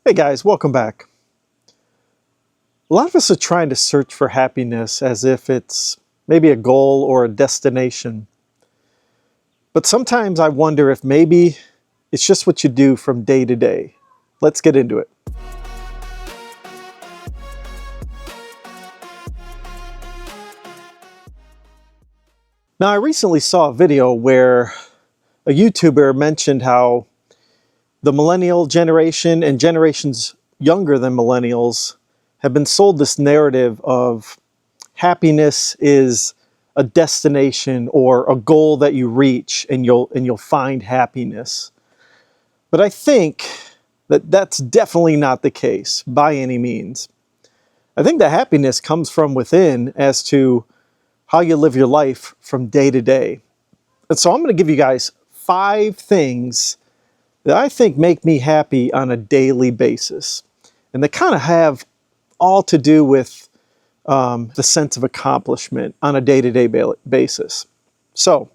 Hey guys, welcome back. A lot of us are trying to search for happiness as if it's maybe a goal or a destination. But sometimes I wonder if maybe it's just what you do from day to day. Let's get into it. Now, I recently saw a video where a YouTuber mentioned how the millennial generation and generations younger than millennials have been sold this narrative of happiness is a destination or a goal that you reach and you'll find happiness. But I think that that's definitely not the case by any means. I think that happiness comes from within as to how you live your life from day to day. And so I'm going to give you guys 5 things that I think make me happy on a daily basis. And they kind of have all to do with the sense of accomplishment on a day-to-day basis. So,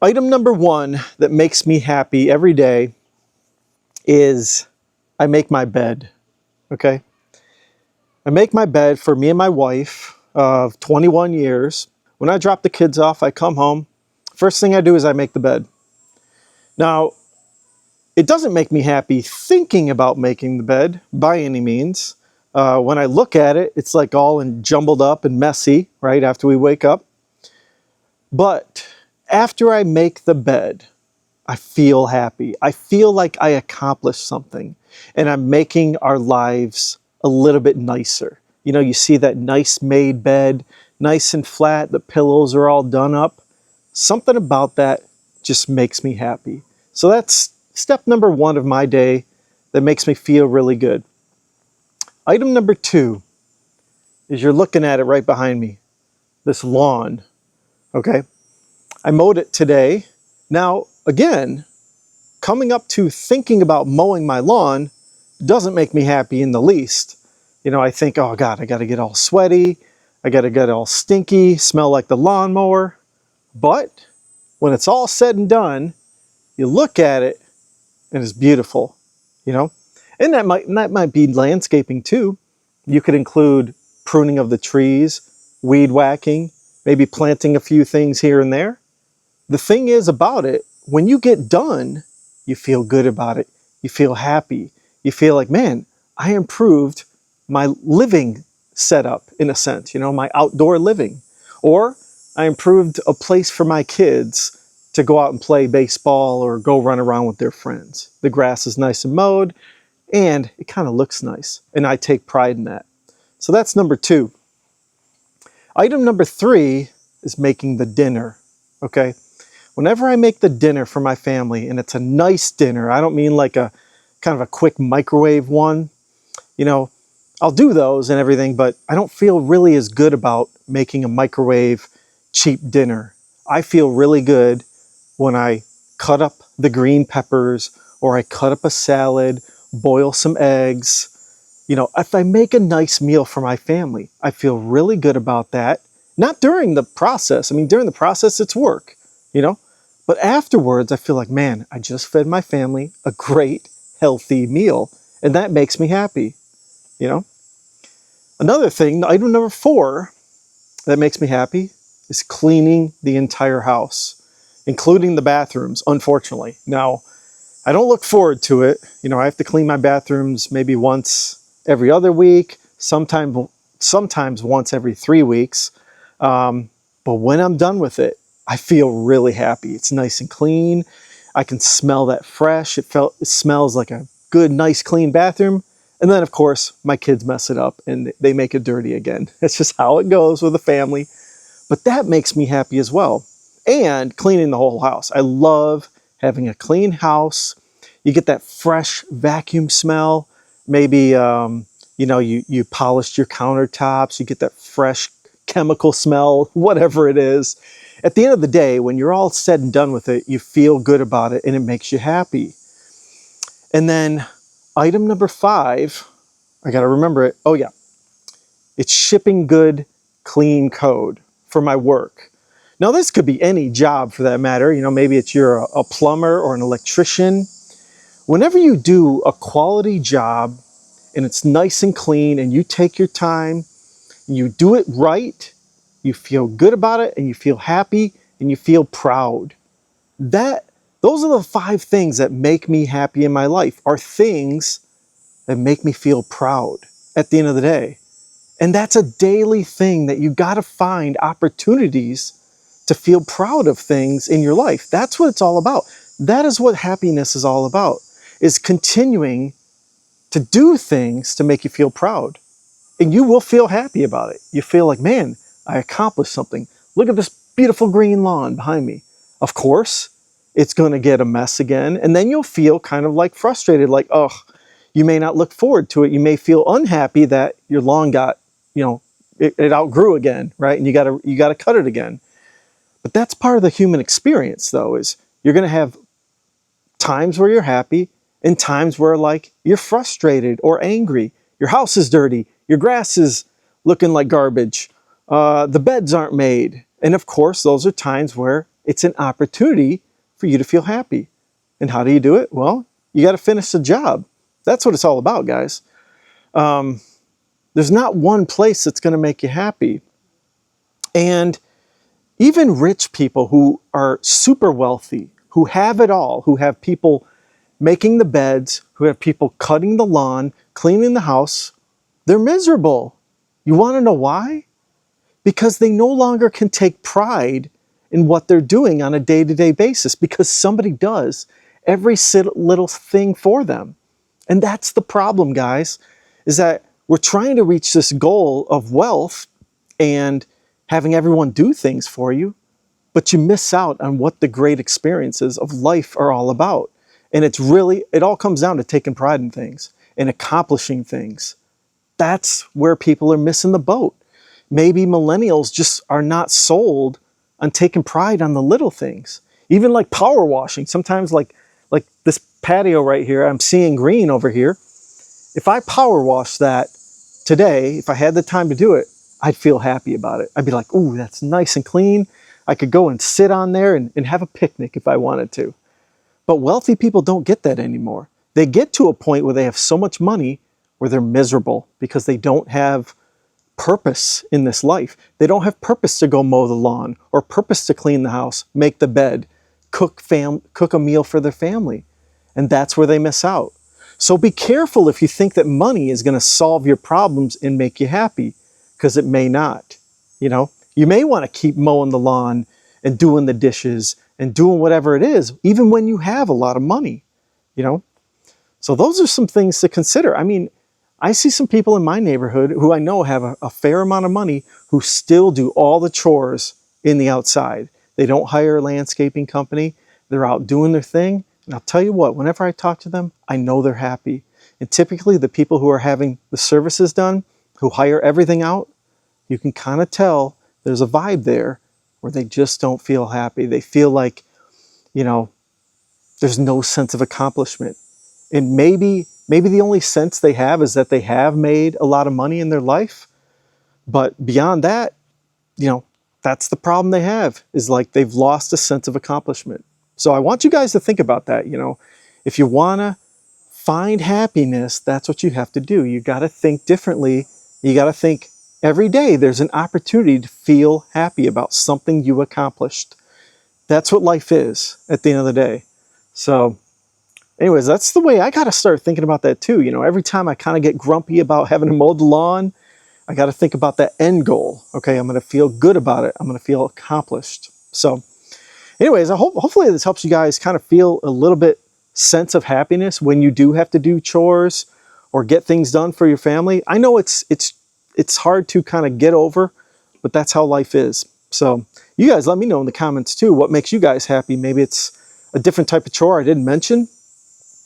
item number 1 that makes me happy every day is I make my bed, okay? I make my bed for me and my wife of 21 years. When I drop the kids off, I come home. First thing I do is I make the bed. Now, it doesn't make me happy thinking about making the bed by any means. When I look at it, it's like all jumbled up and messy, right, after we wake up. But after I make the bed, I feel happy. I feel like I accomplished something, and I'm making our lives a little bit nicer. You know, you see that nice made bed, nice and flat, the pillows are all done up. Something about that just makes me happy. So that's step number 1 of my day that makes me feel really good. Item number 2 is you're looking at it right behind me, this lawn, okay? I mowed it today. Now, again, coming up to thinking about mowing my lawn doesn't make me happy in the least. You know, I think, oh God, I got to get all sweaty. I got to get all stinky, smell like the lawnmower. But when it's all said and done, you look at it and it's beautiful, you know? And that might be landscaping too. You could include pruning of the trees, weed whacking, maybe planting a few things here and there. The thing is about it, when you get done, you feel good about it. You feel happy. You feel like, man, I improved my living setup in a sense, you know, my outdoor living. Or I improved a place for my kids to go out and play baseball or go run around with their friends. The grass is nice and mowed, and it kind of looks nice, and I take pride in that. So that's number 2. Item number 3 is making the dinner, okay? Whenever I make the dinner for my family, and it's a nice dinner, I don't mean like a kind of a quick microwave one, you know, I'll do those and everything, but I don't feel really as good about making a microwave cheap dinner. I feel really good when I cut up the green peppers, or I cut up a salad, boil some eggs. You know, if I make a nice meal for my family, I feel really good about that. Not during the process. I mean, during the process, it's work, you know? But afterwards, I feel like, man, I just fed my family a great, healthy meal, and that makes me happy, you know? Another thing, item number 4 that makes me happy is cleaning the entire house, including the bathrooms, unfortunately. Now, I don't look forward to it. You know, I have to clean my bathrooms maybe once every other week, sometimes once every 3 weeks. But when I'm done with it, I feel really happy. It's nice and clean. I can smell that fresh. It smells like a good, nice, clean bathroom. And then, of course, my kids mess it up and they make it dirty again. That's just how it goes with a family. But that makes me happy as well. And cleaning the whole house. I love having a clean house. You get that fresh vacuum smell. Maybe, you know, you polished your countertops. You get that fresh chemical smell, whatever it is. At the end of the day, when you're all said and done with it, you feel good about it and it makes you happy. And then item number 5, I got to remember it. Oh yeah, it's shipping good, clean code for my work. Now this could be any job for that matter. You know, maybe you're a plumber or an electrician. Whenever you do a quality job and it's nice and clean and you take your time and you do it right, you feel good about it and you feel happy and you feel proud. Those are the 5 things that make me happy in my life, are things that make me feel proud at the end of the day. And that's a daily thing that you got to find opportunities to feel proud of things in your life. That's what it's all about. That is what happiness is all about, is continuing to do things to make you feel proud. And you will feel happy about it. You feel like, man, I accomplished something. Look at this beautiful green lawn behind me. Of course, it's going to get a mess again. And then you'll feel kind of like frustrated, like, oh, you may not look forward to it. You may feel unhappy that your lawn got, it outgrew again, right? And you gotta cut it again. But that's part of the human experience, though, is you're going to have times where you're happy and times where, like, you're frustrated or angry. Your house is dirty. Your grass is looking like garbage. The beds aren't made. And of course, those are times where it's an opportunity for you to feel happy. And how do you do it? Well, you got to finish the job. That's what it's all about, guys. There's not one place that's going to make you happy. And even rich people who are super wealthy, who have it all, who have people making the beds, who have people cutting the lawn, cleaning the house, they're miserable. You want to know why? Because they no longer can take pride in what they're doing on a day-to-day basis, because somebody does every little thing for them. And that's the problem, guys, is that we're trying to reach this goal of wealth and having everyone do things for you, but you miss out on what the great experiences of life are all about. And it all comes down to taking pride in things and accomplishing things. That's where people are missing the boat. Maybe millennials just are not sold on taking pride on the little things. Even like power washing. Sometimes like this patio right here, I'm seeing green over here. If I power wash that today, if I had the time to do it, I'd feel happy about it. I'd be like, ooh, that's nice and clean. I could go and sit on there and have a picnic if I wanted to. But wealthy people don't get that anymore. They get to a point where they have so much money where they're miserable because they don't have purpose in this life. They don't have purpose to go mow the lawn or purpose to clean the house, make the bed, cook a meal for their family. And that's where they miss out. So be careful if you think that money is going to solve your problems and make you happy, because it may not. You may want to keep mowing the lawn and doing the dishes and doing whatever it is, even when you have a lot of money. So those are some things to consider. I mean, I see some people in my neighborhood who I know have a fair amount of money who still do all the chores in the outside. They don't hire a landscaping company. They're out doing their thing. And I'll tell you what, whenever I talk to them, I know they're happy. And typically the people who are having the services done, who hire everything out, you can kind of tell there's a vibe there where they just don't feel happy. They feel like, there's no sense of accomplishment. And maybe the only sense they have is that they have made a lot of money in their life. But beyond that, that's the problem they have, is like they've lost a sense of accomplishment. So I want you guys to think about that. If you want to find happiness, that's what you have to do. You got to think differently. You got to think every day there's an opportunity to feel happy about something you accomplished. That's what life is at the end of the day. So anyways, that's the way I got to start thinking about that too. Every time I kind of get grumpy about having to mow the lawn, I got to think about that end goal. Okay, I'm going to feel good about it. I'm going to feel accomplished. So anyways, hopefully this helps you guys kind of feel a little bit sense of happiness when you do have to do chores or get things done for your family. I know it's hard to kind of get over, but that's how life is. So you guys let me know in the comments too, what makes you guys happy. Maybe it's a different type of chore I didn't mention.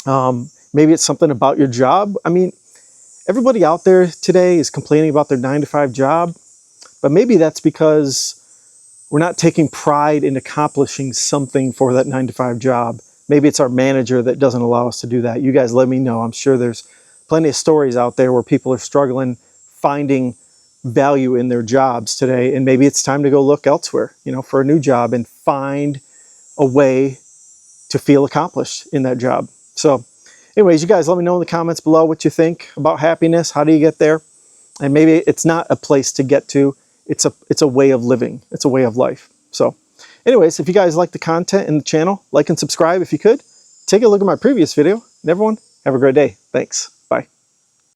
Maybe it's something about your job. I mean, everybody out there today is complaining about their 9-to-5 job, but maybe that's because we're not taking pride in accomplishing something for that 9-to-5 job. Maybe it's our manager that doesn't allow us to do that. You guys let me know. I'm sure there's plenty of stories out there where people are struggling finding value in their jobs today, and maybe it's time to go look elsewhere, for a new job and find a way to feel accomplished in that job. So Anyways, you guys let me know in the comments below what you think about happiness. How do you get there? And maybe it's not a place to get to. It's a way of living. It's a way of life. So anyways, if you guys like the content in the channel, like and subscribe if you could. Take a look at my previous video. And everyone, have a great day. Thanks.